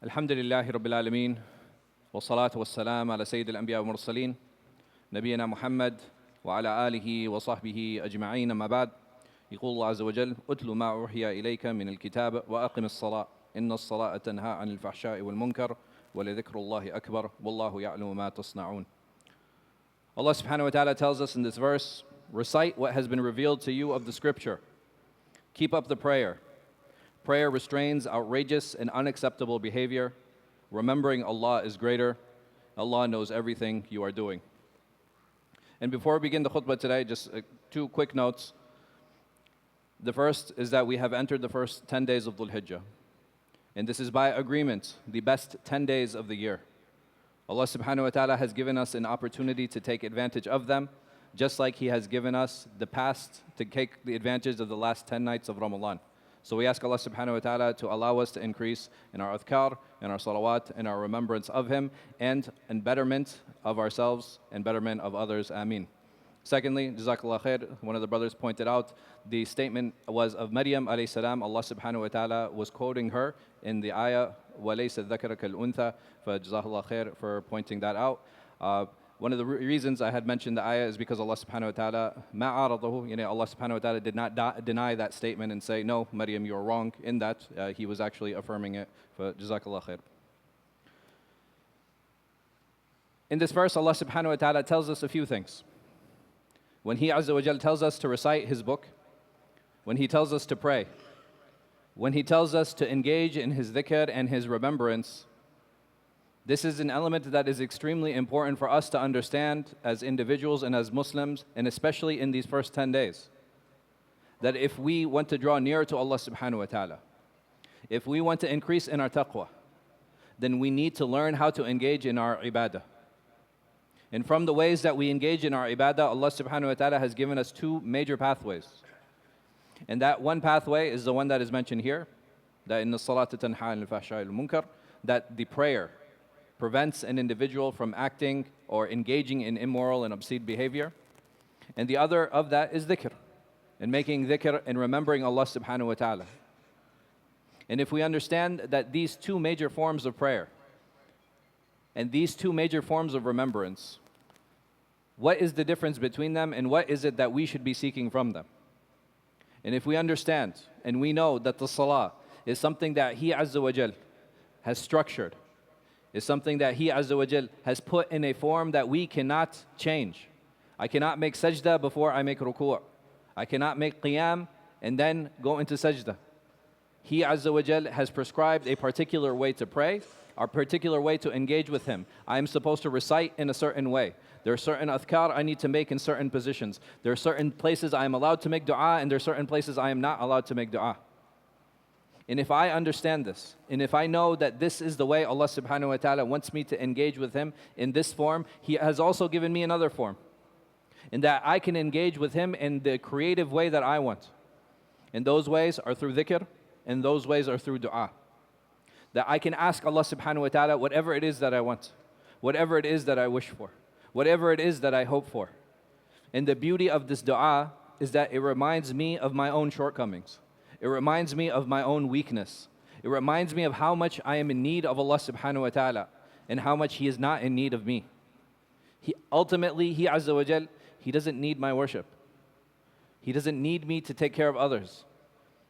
الحمد لله رب العالمين والصلاة والسلام على سيد الأنبياء والمرسلين نبينا محمد وعلى آله وصحبه أجمعين. أما بعد، يقول الله عز وجل: أتل ما أوحي إليك من الكتاب وأقم الصلاة إن الصلاة تنهى عن الفحشاء والمنكر ولذكر الله أكبر والله يعلم ما تصنعون. Allah subhanahu wa ta'ala tells us in this verse, recite what has been revealed to you of the scripture. Keep up the prayer. Prayer restrains outrageous and unacceptable behavior. Remembering Allah is greater. Allah knows everything you are doing. And before we begin the khutbah today, just two quick notes. The first is that we have entered the first 10 days of Al-Hijrah. And this is by agreement, the best 10 days of the year. Allah subhanahu wa ta'ala has given us an opportunity to take advantage of them, just like He has given us the past to take the advantage of the last 10 nights of Ramadan. So we ask Allah subhanahu wa ta'ala to allow us to increase in our adhkar, in our salawat, in our remembrance of Him, and in betterment of ourselves and betterment of others. Ameen. Secondly, Jazakallah khair, one of the brothers pointed out, the statement was of Maryam alayhi salam. Allah subhanahu wa ta'ala was quoting her in the ayah, وَلَيْسَ الذَّكَرَ كَالْأُنْثَى. فَجَزَاهُ khair for pointing that out. One of the reasons I had mentioned the ayah is because Allah subhanahu wa ta'ala, Allah subhanahu wa ta'ala did not deny that statement and say, no, Maryam, you're wrong in that. He was actually affirming it. Jazakallah khair. In this verse, Allah subhanahu wa ta'ala tells us a few things. When He Azza wa Jal tells us to recite His book, when He tells us to pray, when He tells us to engage in His dhikr and His remembrance, this is an element that is extremely important for us to understand as individuals and as Muslims, and especially in these first 10 days. That if we want to draw nearer to Allah subhanahu wa ta'ala, if we want to increase in our taqwa, then we need to learn how to engage in our ibadah. And from the ways that we engage in our ibadah, Allah subhanahu wa ta'ala has given us two major pathways. And that one pathway is the one that is mentioned here, that in the salat tanha anil fahsha'i wal munkar, that the prayer prevents an individual from acting or engaging in immoral and obscene behavior. And the other of that is dhikr, and making dhikr and remembering Allah subhanahu wa ta'ala. And if we understand that these two major forms of prayer and these two major forms of remembrance, what is the difference between them and what is it that we should be seeking from them? And if we understand and we know that the salah is something that He Azza wa Jal has structured, is something that He Azza wa Jal has put in a form that we cannot change. I cannot make sajda before I make ruku'. I cannot make qiyam and then go into sajda. He Azza wa Jal has prescribed a particular way to pray, a particular way to engage with Him. I am supposed to recite in a certain way. There are certain adhkar I need to make in certain positions. There are certain places I am allowed to make dua, and there are certain places I am not allowed to make dua. And if I understand this, and if I know that this is the way Allah subhanahu wa ta'ala wants me to engage with Him in this form, He has also given me another form, in that I can engage with Him in the creative way that I want. And those ways are through dhikr, and those ways are through dua. That I can ask Allah subhanahu wa ta'ala whatever it is that I want, whatever it is that I wish for, whatever it is that I hope for. And the beauty of this dua is that it reminds me of my own shortcomings. It reminds me of my own weakness. It reminds me of how much I am in need of Allah subhanahu wa ta'ala and how much He is not in need of me. Ultimately, He Azza wa Jal, He doesn't need my worship. He doesn't need me to take care of others.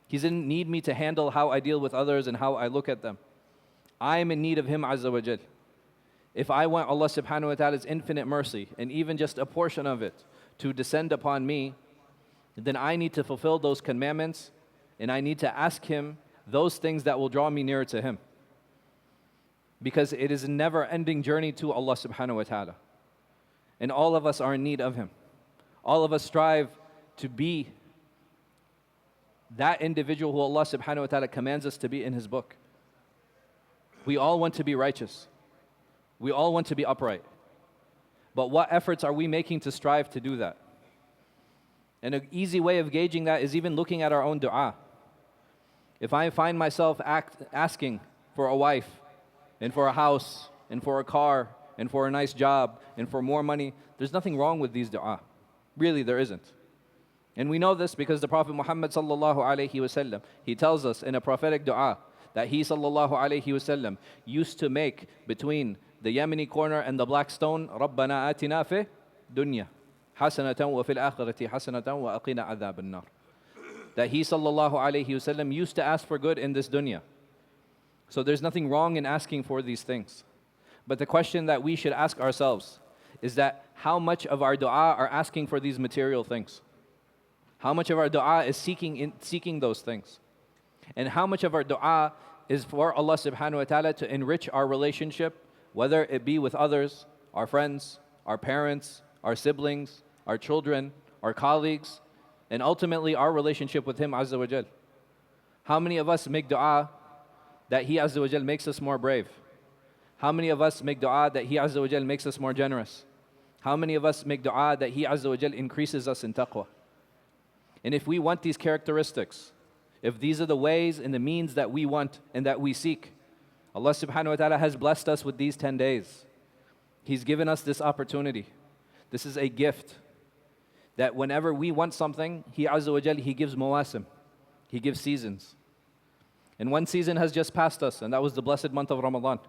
He doesn't need me to handle how I deal with others and how I look at them. I am in need of Him Azza wa Jal. If I want Allah subhanahu wa ta'ala's infinite mercy and even just a portion of it to descend upon me, then I need to fulfill those commandments. And I need to ask Him those things that will draw me nearer to Him. Because it is a never-ending journey to Allah subhanahu wa ta'ala. And all of us are in need of Him. All of us strive to be that individual who Allah subhanahu wa ta'ala commands us to be in His book. We all want to be righteous. We all want to be upright. But what efforts are we making to strive to do that? And an easy way of gauging that is even looking at our own dua. If I find myself asking for a wife, and for a house, and for a car, and for a nice job, and for more money, there's nothing wrong with these dua. Really, there isn't. And we know this because the Prophet Muhammad sallallahu alaihi wasallam, he tells us in a prophetic dua that he sallallahu alayhi wasallam used to make between the Yemeni corner and the black stone, رَبَّنَا آتِنَا فِي دُنْيَا حَسَنَةً وَفِي الْآخِرَةِ حَسَنَةً وَأَقِنَا عَذَابَ النَّارِ. That he sallallahu alayhi wasallam used to ask for good in this dunya. So there's nothing wrong in asking for these things. But the question that we should ask ourselves is that how much of our dua are asking for these material things? How much of our dua is seeking those things? And how much of our dua is for Allah subhanahu wa ta'ala to enrich our relationship, whether it be with others, our friends, our parents, our siblings, our children, our colleagues, and ultimately our relationship with Him Azza wa Jal. How many of us make dua that He Azza wa Jal makes us more brave? How many of us make dua that He Azza wa Jal makes us more generous? How many of us make dua that He Azza wa Jal increases us in taqwa? And if we want these characteristics, if these are the ways and the means that we want and that we seek, Allah subhanahu wa ta'ala has blessed us with these 10 days. He's given us this opportunity. This is a gift that whenever we want something, He Azza wa Jal, He gives mawasim. He gives seasons. And one season has just passed us, and that was the blessed month of Ramadan,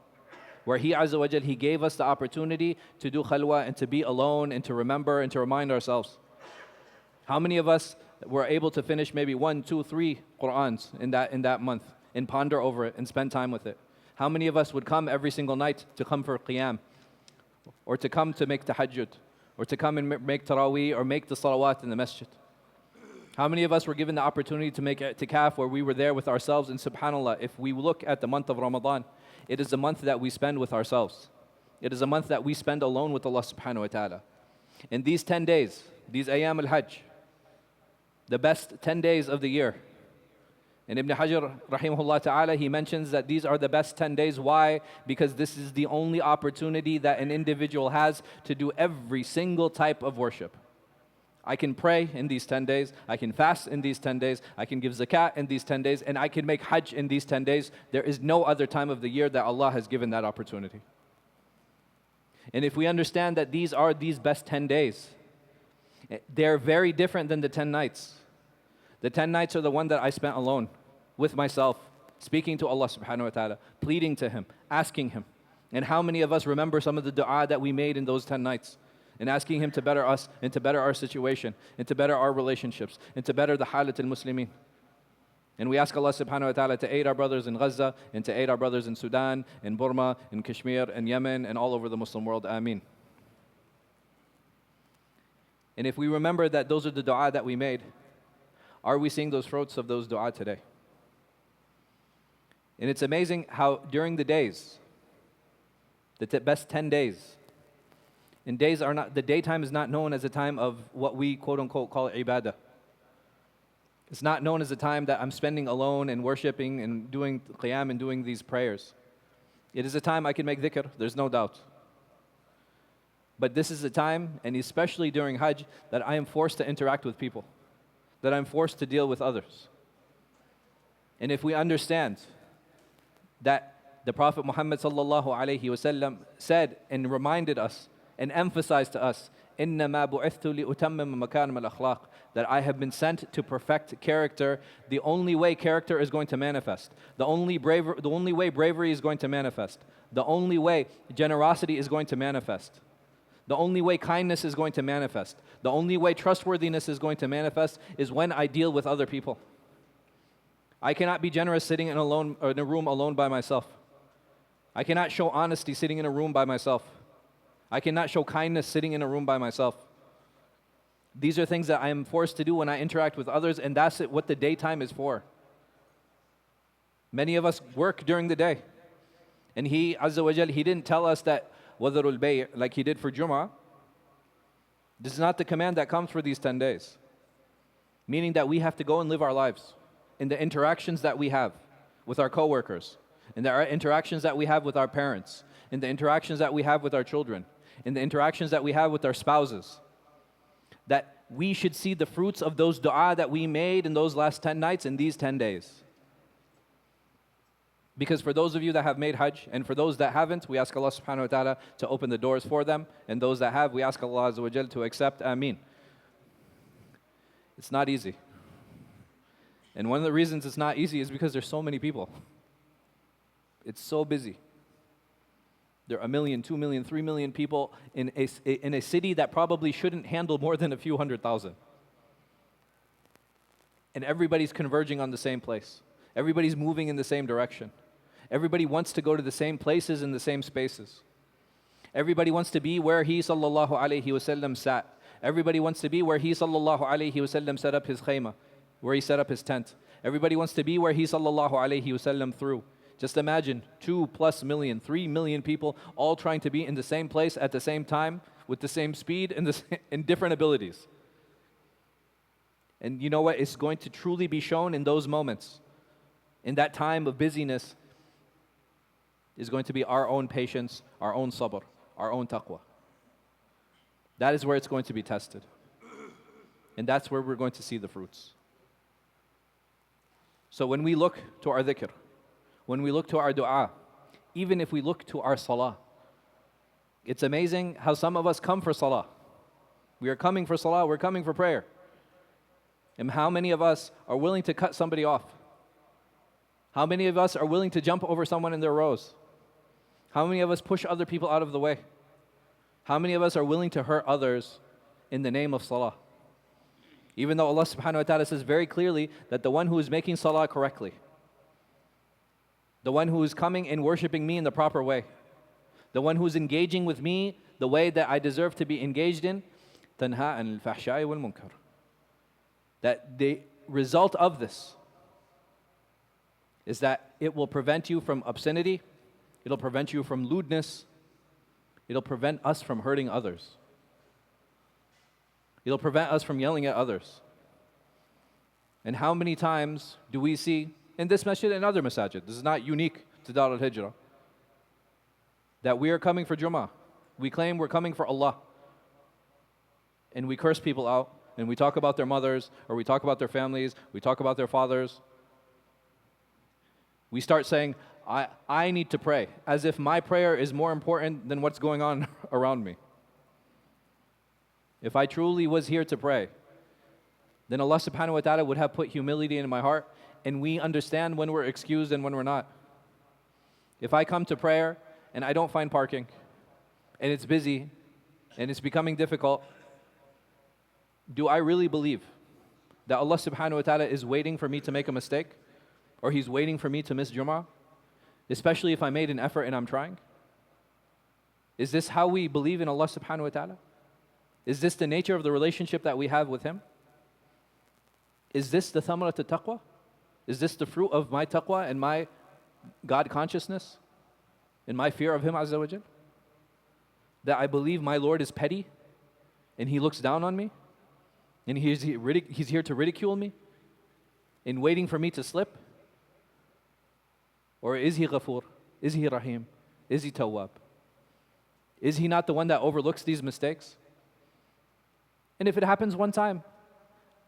where He Azza wa Jal, He gave us the opportunity to do khalwa and to be alone and to remember and to remind ourselves. How many of us were able to finish maybe 1, 2, 3 Qur'ans in that month and ponder over it and spend time with it? How many of us would come every single night to come for qiyam, or to come to make tahajjud, or to come and make tarawih, or make the salawat in the masjid? How many of us were given the opportunity to make i'tikaf, where we were there with ourselves? And subhanAllah, if we look at the month of Ramadan, it is a month that we spend with ourselves. It is a month that we spend alone with Allah subhanahu wa ta'ala. In these 10 days, these ayam al-hajj, the best 10 days of the year. And Ibn Hajar rahimahullah ta'ala, he mentions that these are the best 10 days. Why? Because this is the only opportunity that an individual has to do every single type of worship. I can pray in these 10 days, I can fast in these 10 days, I can give zakat in these 10 days, and I can make hajj in these 10 days. There is no other time of the year that Allah has given that opportunity. And if we understand that these are these best 10 days, they're very different than the 10 nights. The 10 nights are the one that I spent alone with myself, speaking to Allah subhanahu wa ta'ala, pleading to Him, asking Him. And how many of us remember some of the dua that we made in those 10 nights? And asking Him to better us, and to better our situation, and to better our relationships, and to better the halat al-Muslimin. And we ask Allah subhanahu wa ta'ala to aid our brothers in Gaza, and to aid our brothers in Sudan, in Burma, in Kashmir, in Yemen, and all over the Muslim world. Ameen. And if we remember that those are the dua that we made, are we seeing those fruits of those dua today? And it's amazing how during the days, the best 10 days, and days are not, the daytime is not known as a time of what we quote unquote call ibadah. It's not known as a time that I'm spending alone and worshiping and doing qiyam and doing these prayers. It is a time I can make dhikr, there's no doubt. But this is a time, and especially during Hajj, that I am forced to interact with people, that I'm forced to deal with others. And if we understand that the Prophet Muhammad sallallahu alayhi wasallam said and reminded us and emphasized to us, إِنَّمَا بُعِثْتُ لِأُتَمِّمَ مَكَارِمَ الْأَخْلَاقِ, that I have been sent to perfect character. The only way character is going to manifest, the only way bravery is going to manifest, the only way generosity is going to manifest, the only way kindness is going to manifest, the only way trustworthiness is going to manifest is when I deal with other people. I cannot be generous sitting in a room alone by myself. I cannot show honesty sitting in a room by myself. I cannot show kindness sitting in a room by myself. These are things that I am forced to do when I interact with others, and that's what the daytime is for. Many of us work during the day. And He, Azza wa Jal, He didn't tell us that وَذَرُوا الْبَيْعِ like He did for Jum'ah. This is not the command that comes for these 10 days. Meaning that we have to go and live our lives in the interactions that we have with our coworkers, in the interactions that we have with our parents, in the interactions that we have with our children, in the interactions that we have with our spouses, that we should see the fruits of those dua that we made in those last 10 nights in these 10 days. Because for those of you that have made Hajj, and for those that haven't, we ask Allah subhanahu wa ta'ala to open the doors for them, and those that have, we ask Allah Azza wa Jal to accept. Ameen. It's not easy. And one of the reasons it's not easy is because there's so many people. It's so busy. There are 1 million, 2 million, 3 million people in a city that probably shouldn't handle more than a few 100,000. And everybody's converging on the same place. Everybody's moving in the same direction. Everybody wants to go to the same places in the same spaces. Everybody wants to be where he sallallahu alayhi wasallam sat. Everybody wants to be where he sallallahu alayhi wasallam set up his khayma, where he set up his tent. Everybody wants to be where he sallallahu alayhi wasallam threw. Just imagine 2+ million, 3 million people all trying to be in the same place at the same time with the same speed and different abilities. And you know what? It's going to truly be shown in those moments. In that time of busyness is going to be our own patience, our own sabr, our own taqwa. That is where it's going to be tested. And that's where we're going to see the fruits. So when we look to our dhikr, when we look to our dua, even if we look to our salah, it's amazing how some of us come for salah. We are coming for salah, we're coming for prayer. And how many of us are willing to cut somebody off? How many of us are willing to jump over someone in their rows? How many of us push other people out of the way? How many of us are willing to hurt others in the name of salah? Even though Allah subhanahu wa ta'ala says very clearly that the one who is making salah correctly, the one who is coming and worshiping me in the proper way, the one who is engaging with me the way that I deserve to be engaged in, تَنْهَا عَنِ الْفَحْشَاءِ وَالْمُنْكَرِ. That the result of this is that it will prevent you from obscenity, it'll prevent you from lewdness, it'll prevent us from hurting others. It'll prevent us from yelling at others. And how many times do we see in this masjid and other masajid, this is not unique to Dar al-Hijrah, that we are coming for Jummah. We claim we're coming for Allah. And we curse people out, and we talk about their mothers, or we talk about their families, we talk about their fathers. We start saying, I need to pray, as if my prayer is more important than what's going on around me. If I truly was here to pray, then Allah subhanahu wa ta'ala would have put humility in my heart, and we understand when we're excused and when we're not. If I come to prayer and I don't find parking, and it's busy, and it's becoming difficult, do I really believe that Allah subhanahu wa ta'ala is waiting for me to make a mistake? Or He's waiting for me to miss Jummah? Especially if I made an effort and I'm trying? Is this how we believe in Allah subhanahu wa ta'ala? Is this the nature of the relationship that we have with Him? Is this the thamarat al-taqwa? Is this the fruit of my taqwa and my God consciousness? And my fear of Him Azza wa Jal? That I believe my Lord is petty and He looks down on me? And He's here to ridicule me and waiting for me to slip? Or is He Ghafoor? Is He Rahim? Is He Tawwab? Is He not the one that overlooks these mistakes? And if it happens one time,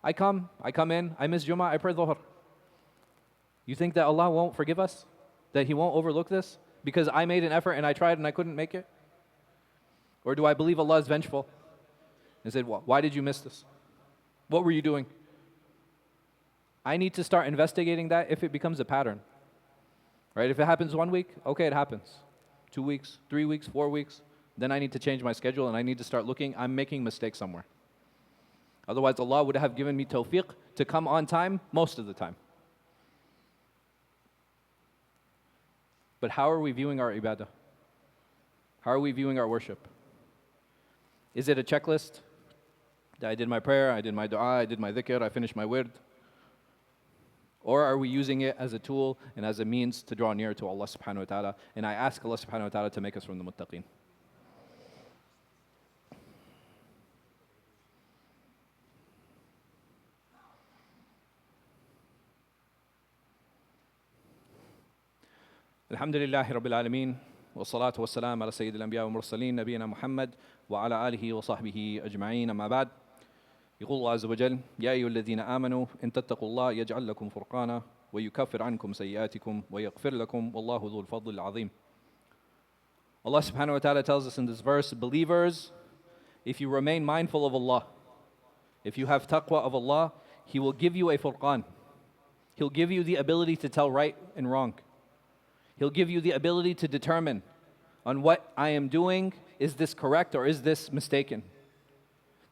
I come in, I miss Jummah, I pray Dhuhr. You think that Allah won't forgive us? That He won't overlook this? Because I made an effort and I tried and I couldn't make it? Or do I believe Allah is vengeful? And said, why did you miss this? What were you doing? I need to start investigating that if it becomes a pattern. Right? If it happens 1 week, okay, it happens. 2 weeks, 3 weeks, 4 weeks, then I need to change my schedule and I need to start looking, I'm making mistakes somewhere. Otherwise, Allah would have given me tawfiq to come on time most of the time. But how are we viewing our ibadah? How are we viewing our worship? Is it a checklist? That I did my prayer, I did my dua, I did my dhikr, I finished my wird? Or are we using it as a tool and as a means to draw near to Allah subhanahu wa ta'ala? And I ask Allah subhanahu wa ta'ala to make us from the muttaqeen. Alhamdulillahi Rabbil Alameen. والصلاة والسلام على سيد الأنبياء والمرسلين نبينا محمد وعلى آله وصحبه أجمعين أما بعد. يقول الله عز وجل: يا أيها الذين آمنوا إن تتقوا الله يجعل لكم فرقانا ويكفر عنكم سيئاتكم ويغفر لكم والله ذو الفضل العظيم. Allah subhanahu wa ta'ala tells us in this verse, believers, if you remain mindful of Allah, if you have taqwa of Allah, He will give you a furqan. He'll give you the ability to tell right and wrong. He'll give you the ability to determine on what I am doing, is this correct or is this mistaken?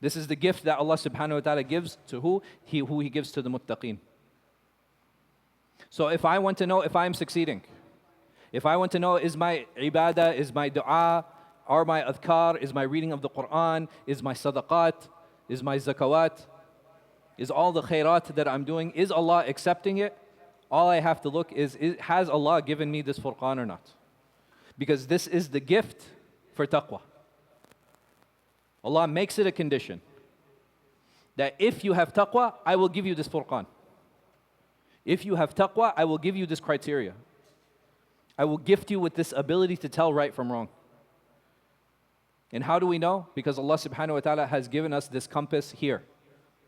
This is the gift that Allah subhanahu wa ta'ala gives to who? Who He gives to the muttaqeen. So if I want to know if I'm succeeding, if I want to know is my ibadah, is my dua, are my adhkar, is my reading of the Quran, is my sadaqat, is my zakawat, is all the khairat that I'm doing, is Allah accepting it? All I have to look is has Allah given me this furqan or not? Because this is the gift for taqwa. Allah makes it a condition that if you have taqwa, I will give you this furqan. If you have taqwa, I will give you this criteria. I will gift you with this ability to tell right from wrong. And how do we know? Because Allah subhanahu wa ta'ala has given us this compass here,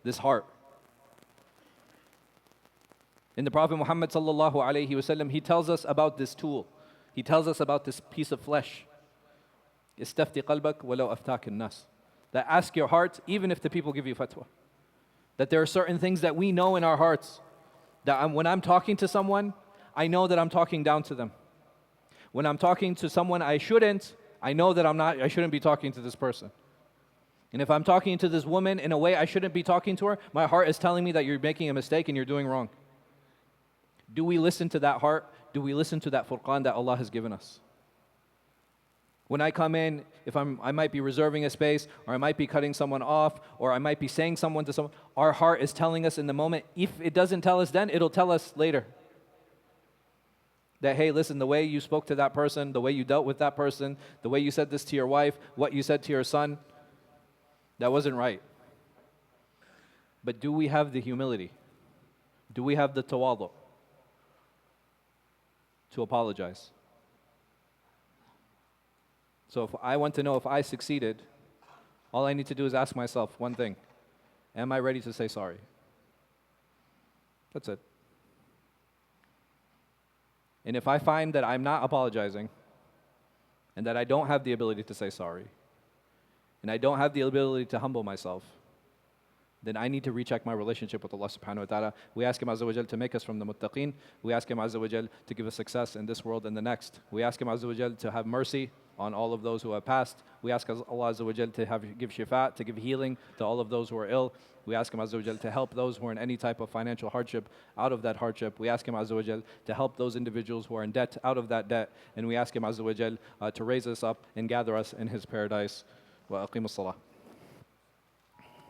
this heart. In the Prophet Muhammad sallallahu alayhi wasallam, he tells us about this tool. He tells us about this piece of flesh. Istafti qalbak walau aftak an-nas. That ask your heart, even if the people give you fatwa. That there are certain things that we know in our hearts, that when I'm talking to someone, I know that I'm talking down to them. When I'm talking to someone I shouldn't, I know that I shouldn't be talking to this person. And if I'm talking to this woman in a way I shouldn't be talking to her, my heart is telling me that you're making a mistake and you're doing wrong. Do we listen to that heart? Do we listen to that furqan that Allah has given us? When I come in, if I might be reserving a space, or I might be cutting someone off, or I might be saying someone to someone, our heart is telling us in the moment. If it doesn't tell us then, it'll tell us later. That, hey, listen, the way you spoke to that person, the way you dealt with that person, the way you said this to your wife, what you said to your son, that wasn't right. But do we have the humility? Do we have the tawadu to apologize? So if I want to know if I succeeded, all I need to do is ask myself one thing. Am I ready to say sorry? That's it. And if I find that I'm not apologizing, and that I don't have the ability to say sorry, and I don't have the ability to humble myself, then I need to recheck my relationship with Allah subhanahu wa ta'ala. We ask Him Azza wa Jal to make us from the muttaqeen. We ask Him Azza wa Jal to give us success in this world and the next. We ask Him Azza wa Jal to have mercy on all of those who have passed. We ask Allah Azza wa Jal to give shifa, to give healing to all of those who are ill. We ask Him Azza wa Jal to help those who are in any type of financial hardship out of that hardship. We ask Him Azza wa Jal to help those individuals who are in debt out of that debt. And we ask Him Azza wa Jal to raise us up and gather us in His paradise. Wa aqimus salah.